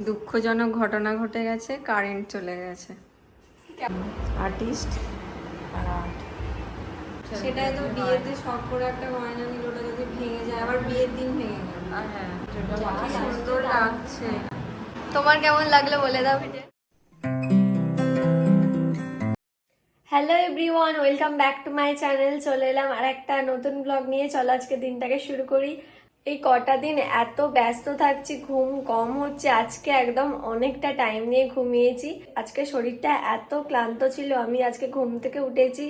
দুঃখজনক ঘটনা ঘটে গেছে, কারেন্ট চলে গেছে। আর্টিস্ট আর আর্ট, সেটাই তো বিয়েতে শখ করে একটা গয়না নিল, ওটা যদি ভেঙে যায়, আবার বিয়ের দিন ভেঙে গেল। হ্যাঁ, সুন্দর লাগছে। তোমার কেমন লাগলো বলে দাও video. Hello everyone, welcome back to my channel. চলে এলাম আর একটা নতুন ব্লগ নিয়ে। চলো আজকে দিনটাকে শুরু করি। এই কটা দিন এত ব্যস্ত থাকছি, ঘুম কম হচ্ছে। আজকে একদম অনেকটা টাইম নিয়ে ঘুমিয়েছি। আজকে শরীরটা এত ক্লান্ত ছিল, আমি আজকে ঘুম থেকে উঠেছি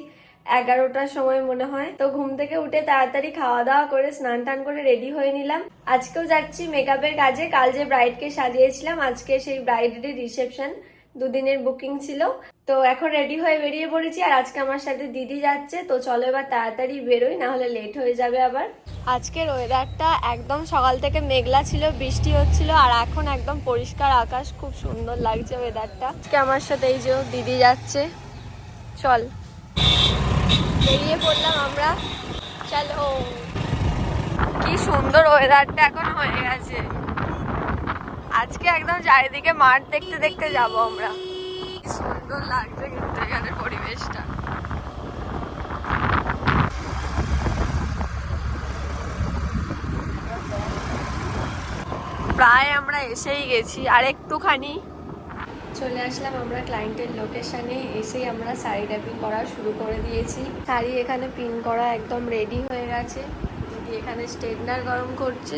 11টার সময় মনে হয়। তো ঘুম থেকে উঠে তাড়াতাড়ি খাওয়া দাওয়া করে স্নান টান করে রেডি হয়ে নিলাম। আজকেও যাচ্ছি মেকআপের কাজে। কাল যে ব্রাইডকে সাজিয়েছিলাম, আজকে সেই ব্রাইডেরই রিসেপশন, দুদিনের বুকিং ছিল। তো এখন রেডি হয়ে বেরিয়ে পড়েছি, আর আজকে আমার সাথে দিদি যাচ্ছে। তো চলো এবার তাড়াতাড়ি বেরোই, না হলে লেট হয়ে যাবে আবার। আজকের ওয়েদারটা একদম সকাল থেকে মেঘলা ছিল, বৃষ্টি হচ্ছিল, আর এখন একদম পরিষ্কার আকাশ। খুব সুন্দর লাগছে ওয়েদারটা। আজকে আমার সাথে এই যে দিদি যাচ্ছে। চল বেরিয়ে পড়লাম আমরা। চলো, কি সুন্দর ওয়েদারটা এখন হয়ে গেছে। আজকে একদম চারিদিকে মাঠ দেখতে দেখতে যাব আমরা। কি সুন্দর লাগছে কিন্তু এখানের পরিবেশটা। প্রায় আমরা এসেই গেছি, আর একটুখানি। চলে আসলাম আমরা ক্লায়েন্টের লোকেশনে। এসেই আমরা শাড়ি ট্যাপিং করা শুরু করে দিয়েছি। শাড়ি এখানে পিন করা একদম রেডি হয়ে গেছে। দিদি এখানে স্ট্রেটনার গরম করছে।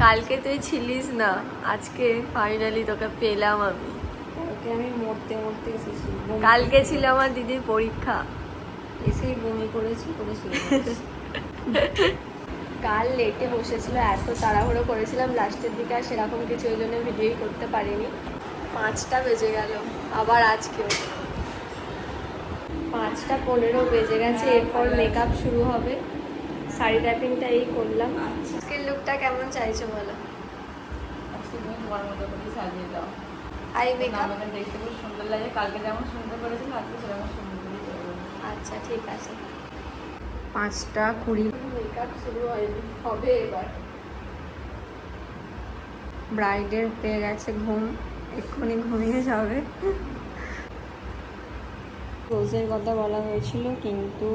কালকে তুই ছিলিস না, আজকে ফাইনালি তোকে পেলাম আমি। ওকে আমি মরতে মরতে এসেছি। কালকে ছিল আমার দিদির পরীক্ষা, এসেই বমি করেছি, করে শুয়ে কাল লেটে বসেছিল, এত তাড়াহুড়ো করেছিলাম লাস্টের দিকে, আর সেরকম কিছু ওই জন্য ভিডিওই করতে পারিনি। 5টা বেজে গেল আবার আজকেও। 5টা 15 বেজে গেছে। এরপর মেকআপ শুরু হবে। শাড়ি ট্যাপিংটা এই করলাম। আজকের লুকটা কেমন চাইছো বলো? আজকে তুমি তোমার মতো করে সাজিয়ে দাও। আই মেকআপ আমাকে দেখতে খুব সুন্দর লাগে। কালকে যেমন সুন্দর করেছিল, আজকে সেরকম সুন্দর করে করবো। আচ্ছা ঠিক আছে। 5টা 20 মেকআপ শুরু হয়নি, হবে এবার। ব্রাইডের পেয়ে গেছে ঘুম, এক্ষুনি ঘুমিয়ে যাবে। রোজের কথা বলা হয়েছিল, কিন্তু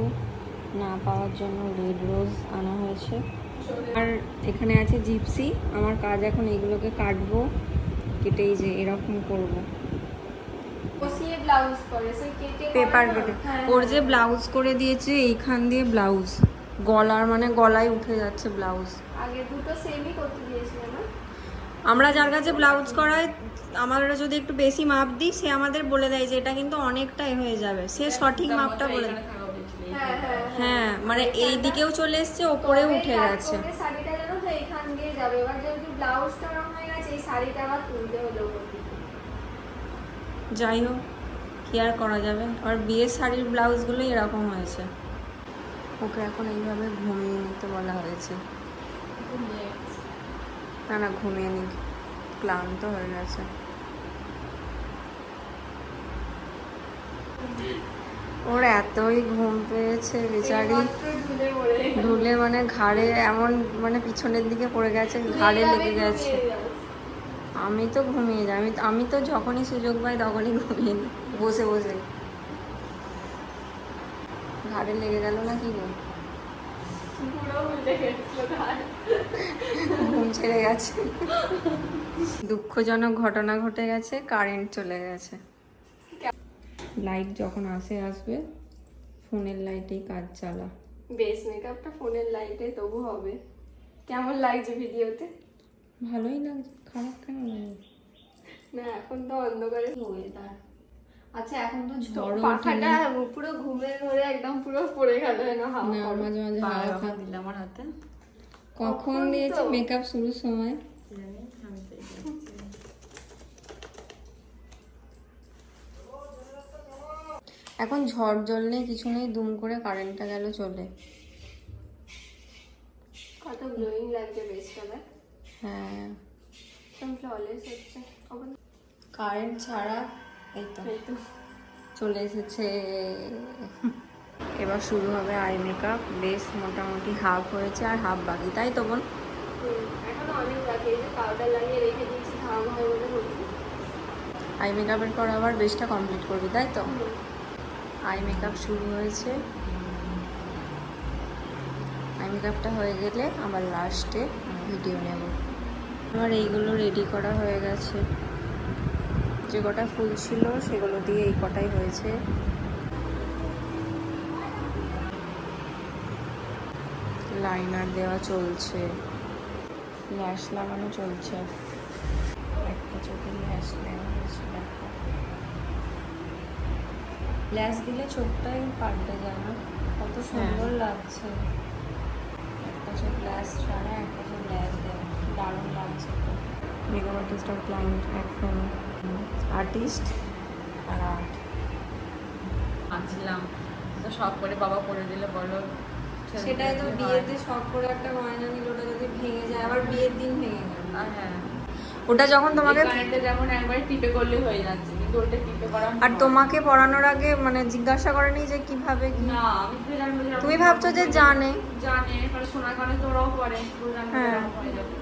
না পাওয়ার জন্য রেড রোজ আনা হয়েছে। আর এখানে আছে জিপসি। আমার কাজ এখন এগুলোকে কাটবো, কেটেই যে এরকম করবো। পেপার কেটে ওর যে ব্লাউজ করে দিয়েছে, এইখান দিয়ে ব্লাউজ, গলার মানে গলায় উঠে যাচ্ছে ব্লাউজ। আগে দুটো সেমই করতে দিয়েছিল না? আমরা যার কাছে ব্লাউজ করাই, আমরা যদি একটু বেশি মাপ দিই, সে আমাদের বলে দেয় যে এটা কিন্তু অনেকটাই হয়ে যাবে। সে সঠিক মাপটা বলে দেয়। হ্যাঁ, মানে এই দিকেও চলে এসছে, ওপরেও উঠে গেছে। শাড়িটা জানো তো এইখান দিয়ে যাবে। এবার যেহেতু ব্লাউজটা রং হয়ে গেছে, এই শাড়িটা আবার তুলতে হলো। যাই হোক, কি আর করা যাবে। আর বিয়ের শাড়ির ব্লাউজগুলো এরকম হয়েছে। ওকে এখন এইভাবে ঘুমিয়ে নিতে বলা হয়েছে। না না, ঘুমিয়ে নি, ক্লান্ত হয়ে গেছে। ওর এতই ঘুম পেয়েছে বেচারি, ধুলে মানে ঘাড়ে এমন, মানে পিছনের দিকে পড়ে গেছে, ঘাড়ে লেগে গেছে। আমি তো ঘুমিয়ে যাই, আমি তো যখনই সুযোগ পাই তখনই ঘুমিয়ে নিই বসে বসে। ঘাড়ে লেগে গেল না কি গো? ঘুম ছেড়ে গেছে। দুঃখজনক ঘটনা ঘটে গেছে, কারেন্ট চলে গেছে। লাইট যখন আসবে, ফোনের লাইটেই কাজ চালা। বেস মেকআপটা ফোনের লাইটে তবু হবে। কেমন লাগছে ভিডিওতে? ভালোই লাগছে, খারাপ কেন লাগছে? না এখন তো অন্ধকারে ওয়েদার। আচ্ছা এখন তো ঝড়, পাখাটা পুরো ঘুমের ঘরে একদম পুরো পড়ে গেল না। মাঝে মাঝে হাওয়া দিল আমার হাতে। কখন দিয়েছে? মেকআপ শুরুর সময়। এখন ঝড় জল নেই, কিছু নেই, দুম করে কারেন্টটা গেল চলে। কত গ্লোয়িং লাগছে বেসটা। হ্যাঁ, ফ্ললেস হচ্ছে। কারেন্ট ছাড়া এই তো চলে এসেছে। এবার শুরু হবে আই মেকআপ। বেশ মোটামুটি হাফ হয়েছে, আর হাফ বাকি, তাই তো বোন? এখনো অনেক বাকি, এই যে পাউডার লাগিয়ে রেখে দিয়েছি ঘাম হয় বলে বলছি। আই মেকআপের পর আবার বেসটা কমপ্লিট করবি, তাই তো? আই মেকআপ শুরু হয়েছে। আই মেকআপটা হয়ে গেলে আবার লাস্টে ভিডিও নেব। আমার এইগুলো রেডি করা হয়ে গেছে, যে কটা ফুল ছিল সেগুলো দিয়ে এই কটাই হয়েছে। লাইনার দেওয়া চলছে, ল্যাশ লাগানো চলছে। একটা চোখে ল্যাশ দেওয়া হয়েছে, দেখো। ল্যাশ দিলে চোখটাই পাল্টে যায় না, কত সুন্দর লাগছে। একটা চোখ ল্যাশ ছাড়া, একটা চোখ ল্যাশ দেওয়া, দারুণ লাগছে। মেকআপ আর্টিস্ট আর ক্লায়েন্ট এখন আর্টিস্ট আর আর্ট আনছিলাম তো শখ করে বাবা করে দিলে বলো। সেটাই তো, বিয়েতে শখ করে একটা গয়না নিল, ওটা যদি ভেঙে যায়, আবার বিয়ের দিন ভেঙে গেল। হ্যাঁ, ওটা যখন তোমাকে কারেন্টে যেমন একবারে টিপে করলে হয়ে যাচ্ছে, কিন্তু ওটা টিপে করা আর তোমাকে পড়ানোর আগে মানে জিজ্ঞাসা করেনি যে কিভাবে কি? না, আমি তো জানবো যে তুমি ভাবছো যে জানে পরে সোনা কানে তো ওরাও পরে, হ্যাঁ। হয়ে যাবে।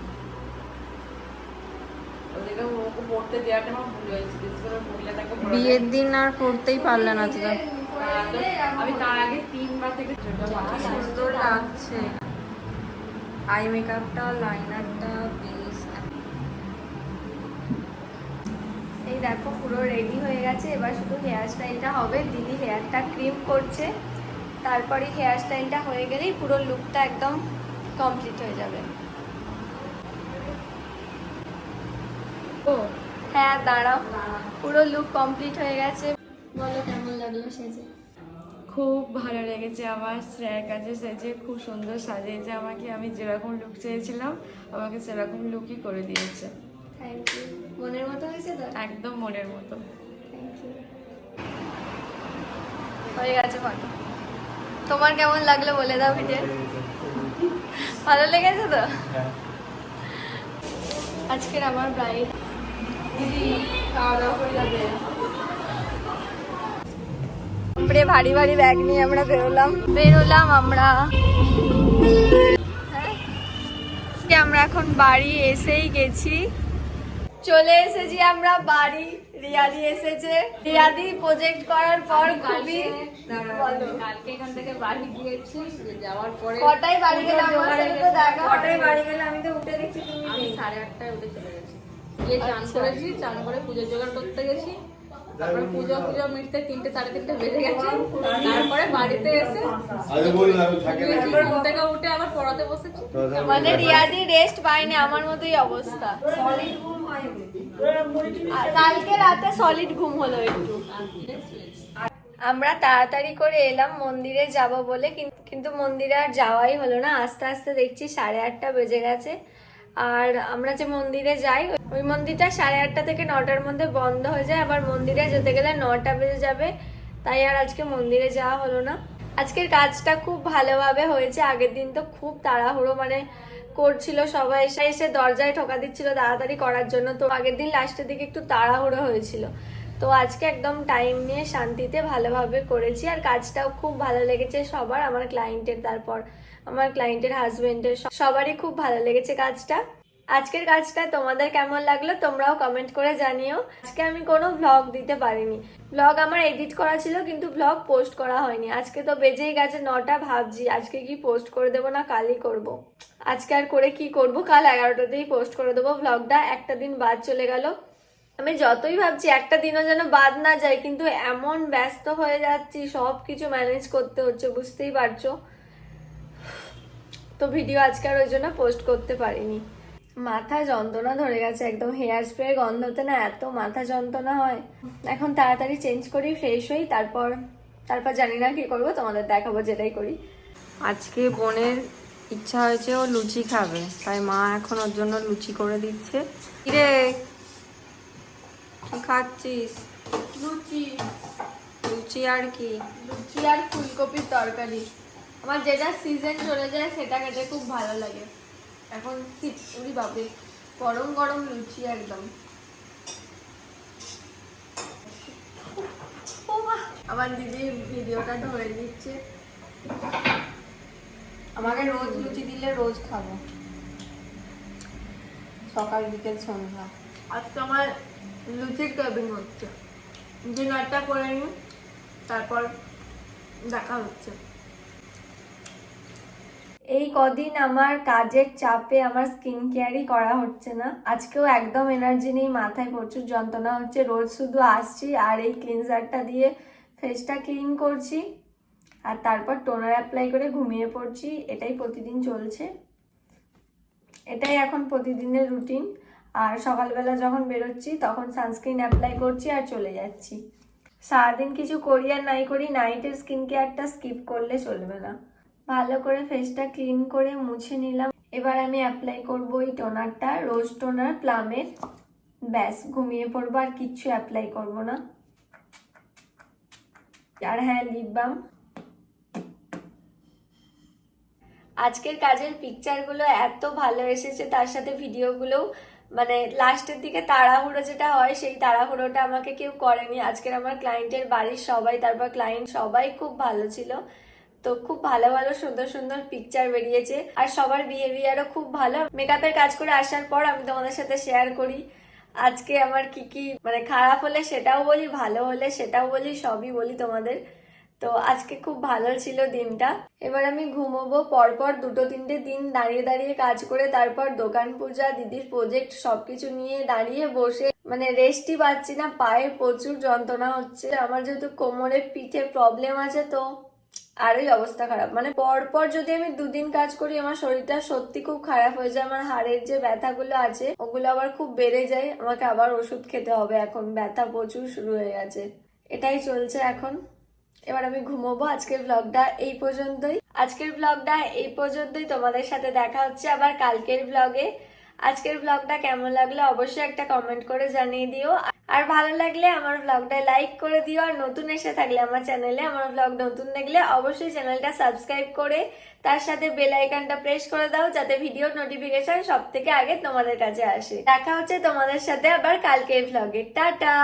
ওদেরকে ওকে পড়তে দেওয়াটা আমার ভুল হয়েছে, বিশেষ করে মহিলাটাকে পড়াতে। বিয়ের দিন আর পড়তেই পারলে না তো। আমি তার আগে 3 বার থেকে সুন্দর লাগছে আই মেকআপটা, লাইনারটা বেশ। এই দেখো পুরো রেডি হয়ে গেছে, এবার শুধু হেয়ার স্টাইলটা হবে। দিদি হেয়ারটা ক্রিম করছে, তারপরে হেয়ার স্টাইলটা হয়ে গেলেই পুরো লুকটা একদম কমপ্লিট হয়ে যাবে। ও হ্যাঁ দাঁড়াও, পুরো লুক কমপ্লিট হয়ে গেছে। বলো কেমন লাগলো সেজে? খুব ভালো লেগেছে আমার। শ্রেয়ার কাছে সেজে খুব সুন্দর সাজিয়েছে আমাকে। আমি যেরকম লুক চেয়েছিলাম আমাকে সেরকম লুকই করে দিয়েছে। Thank you. মনের মতো হয়েছে তো? একদম মনের মতো। Thank you. হয়ে গেছে ফটো। তোমার কেমন লাগলো বলে দাও ভিডিও। ভালো লেগেছে তো? আজকের আমার ব্রাইড দিদি খাওয়া দাওয়া করে যাবে। ভারী ভারী ব্যাগ নিয়ে আমরা বেরোলাম আমরা। হ্যাঁ? আমরা এখন বাড়ি এসেই গেছি, চলে এসেছি আমরা বাড়ি। রিয়াদি এসেছে, রিয়াদি প্রজেক্ট করার পর খুবই কালকে এখান থেকে বাড়ি গিয়েছি, যাওয়ার পরে কটায় বাড়ি গেলাম কটায় বাড়ি গেলে আমি তো উঠে দেখছি তুমি আমি 8:30টায় উঠে চলে গেছি। গিয়ে চান করেছি, চান করে পুজোর জোগাড় করতে গেছি। তারপরে পুজো মিটতে 3টে 3:30 বেজে গেছে। তারপরে বাড়িতে এসে ঘুম থেকে উঠে আবার পড়াতে বসেছি। মানে রিয়াদি রেস্ট পাইনি, আমার মতোই অবস্থা। আর কালকে রাতে সলিড ঘুম হলো একটু। আমরা তাড়াতাড়ি করে এলাম মন্দিরে যাব বলে, কিন্তু মন্দিরে আর যাওয়াই হলো না। আস্তে আস্তে দেখছি 8:30 বেজে গেছে। আর আমরা যে মন্দিরে যাই, ওই মন্দিরটা 8:30 থেকে 9টার মধ্যে বন্ধ হয়ে যায়। আবার মন্দিরে যেতে গেলে 9টা বেজে যাবে, তাই আর আজকে মন্দিরে যাওয়া হলো না। আজকের কাজটা খুব ভালোভাবে হয়েছে। আগের দিন তো খুব তাড়াহুড়ো মানে করছিল সবাই, এসে এসে দরজায় ঠোকা দিচ্ছিল তাড়াতাড়ি করার জন্য। তো আগের দিন লাস্টের দিকে একটু তাড়াহুড়ো হয়েছিল। তো আজকে একদম টাইম নিয়ে শান্তিতে ভালোভাবে করেছি। আর কাজটাও খুব ভালো লেগেছে সবার, আমার ক্লায়েন্টের, তারপর আমার ক্লায়েন্টের হাজবেন্ডের, সবারই খুব ভালো লেগেছে কাজটা। আজকের কাজটা তোমাদের কেমন লাগলো তোমরাও কমেন্ট করে জানিও। আজকে আমি কোনো ভ্লগ দিতে পারিনি, ভ্লগ আমার এডিট করা ছিল কিন্তু ভ্লগ পোস্ট করা হয়নি। আজকে তো বেজেই গেছে 9টা, ভাবছি আজকে কি পোস্ট করে দেবো না কালই করব। আজকে আর করে কি করব, কাল 11টাতেই পোস্ট করে দেবো ভ্লগটা। একটা দিন বাদ চলে গেল। আমি যতই ভাবছি একটা দিনও যেন বাদ না যায়, কিন্তু এমন ব্যস্ত হয়ে যাচ্ছি, সব কিছু ম্যানেজ করতে হচ্ছে, বুঝতেই পারছো। তো ভিডিও আজকে আর ওই জন্য পোস্ট করতে পারিনি। মাথা যন্ত্রণা ধরে গেছে একদম, হেয়ার স্প্রে গন্ধতে না এত মাথা যন্ত্রণা হয়। এখন তাড়াতাড়ি চেঞ্জ করি, ফ্রেশ হই, তারপর জানি না কি করবো, তোমাদের দেখাবো যেটাই করি। আজকে বোনের ইচ্ছা হয়েছে, ও লুচি খাবে, তাই মা এখন ওর জন্য লুচি করে দিচ্ছে। কিরে কি খাচ্ছিস? লুচি। লুচি আর কি? লুচি আর ফুলকপির তরকারি। আমার যেটা সিজন চলে যায় সেটা খেতে খুব ভালো লাগে। এখন শীত বাপরে, গরম গরম লুচি একদম। আমার দিদি ভিডিওটা ধরে দিচ্ছে। আমাকে রোজ লুচি দিলে রোজ খাবো। সকাল বিকেল সন্ধ্যা। আজকে আমার লুচির কাবিং হচ্ছে, ডিনারটা করে নিই, তারপর দেখা হচ্ছে। এই কদিন আমার কাজের চাপে আমার স্কিন কেয়ারই করা হচ্ছে না। আজকেও একদম এনার্জি নেই, মাথায় প্রচুর যন্ত্রণা হচ্ছে। রোজ শুধু আসছি আর এই ক্লিনজারটা দিয়ে ফেসটা ক্লিন করছি আর তারপর টোনার অ্যাপ্লাই করে ঘুমিয়ে পড়ছি। এটাই প্রতিদিন চলছে, এটাই এখন প্রতিদিনের রুটিন। আর সকালবেলা যখন বেরোচ্ছি তখন সানস্ক্রিন অ্যাপ্লাই করছি আর চলে যাচ্ছি। সারাদিন কিছু করি আর নাই করি, নাইটের স্কিন কেয়ারটা স্কিপ করলে চলবে না। ভালো করে ফেসটা ক্লিন করে মুছে নিলাম। এবার আমি অ্যাপ্লাই করবো এই টোনারটা, রোজ টোনার প্লামের। ব্যাস, ঘুমিয়ে পড়বো, আর কিচ্ছু অ্যাপ্লাই করব না। আর হ্যাঁ, লিপ বাম। আজকের কাজের পিকচারগুলো এত ভালো এসেছে, তার সাথে ভিডিওগুলোও, মানে লাস্টের দিকে তাড়াহুড়ো যেটা হয় সেই তাড়াহুড়োটা আমাকে কেউ করেনি। আজকের আমার ক্লায়েন্টের বাড়ির সবাই, তারপর ক্লায়েন্ট সবাই খুব ভালো ছিল। তো খুব ভালো ভালো সুন্দর সুন্দর পিকচার বেরিয়েছে আর সবার বিহেভিয়ারও খুব ভালো। মেকআপের কাজ করে আসার পর আমি তোমাদের সাথে শেয়ার করি আজকে আমার কি কি, মানে খারাপ হলে সেটাও বলি, ভালো হলে সেটাও বলি, সবই বলি তোমাদের। তো আজকে খুব ভালো ছিল দিনটা। এবার আমি ঘুমোবো। পরপর 2-3টে দিন দাঁড়িয়ে দাঁড়িয়ে কাজ করে, তারপর দোকান পূজা, দিদির প্রজেক্ট, সবকিছু নিয়ে দাঁড়িয়ে বসে মানে রেস্টই পাচ্ছি না। পায়ে প্রচুর যন্ত্রণা হচ্ছে আমার, যেহেতু কোমরে পিঠে প্রবলেম আছে, তো আরোই অবস্থা খারাপ। মানে পরপর যদি আমি 2 দিন কাজ করি আমার শরীরটা সত্যি খুব খারাপ হয়ে যায়। আমার হাড়ের যে ব্যথাগুলো আছে ওগুলো আবার খুব বেড়ে যায়, আমাকে আবার ওষুধ খেতে হবে। এখন ব্যথা প্রচুর শুরু হয়ে গেছে, এটাই চলছে এখন। এবার আমি ঘুমোবো। আজকের ব্লগটা এই পর্যন্তই। তোমাদের সাথে দেখা হচ্ছে আবার কালকের ব্লগে। আজকের ব্লগটা কেমন লাগলো অবশ্যই একটা কমেন্ট করে জানিয়ে দিও। আর ভালো লাগলে আমার ব্লগটা লাইক করে দিও। আর নতুন এসে থাকলে আমার চ্যানেলে, আমার ব্লগ নতুন দেখলে অবশ্যই চ্যানেলটা সাবস্ক্রাইব করে তার সাথে বেল আইকনটা প্রেস করে দাও, যাতে ভিডিও নোটিফিকেশন সব থেকে আগে তোমাদের কাছে আসে। দেখা হচ্ছে তোমাদের সাথে আবার কালকের ব্লগে। টাটা।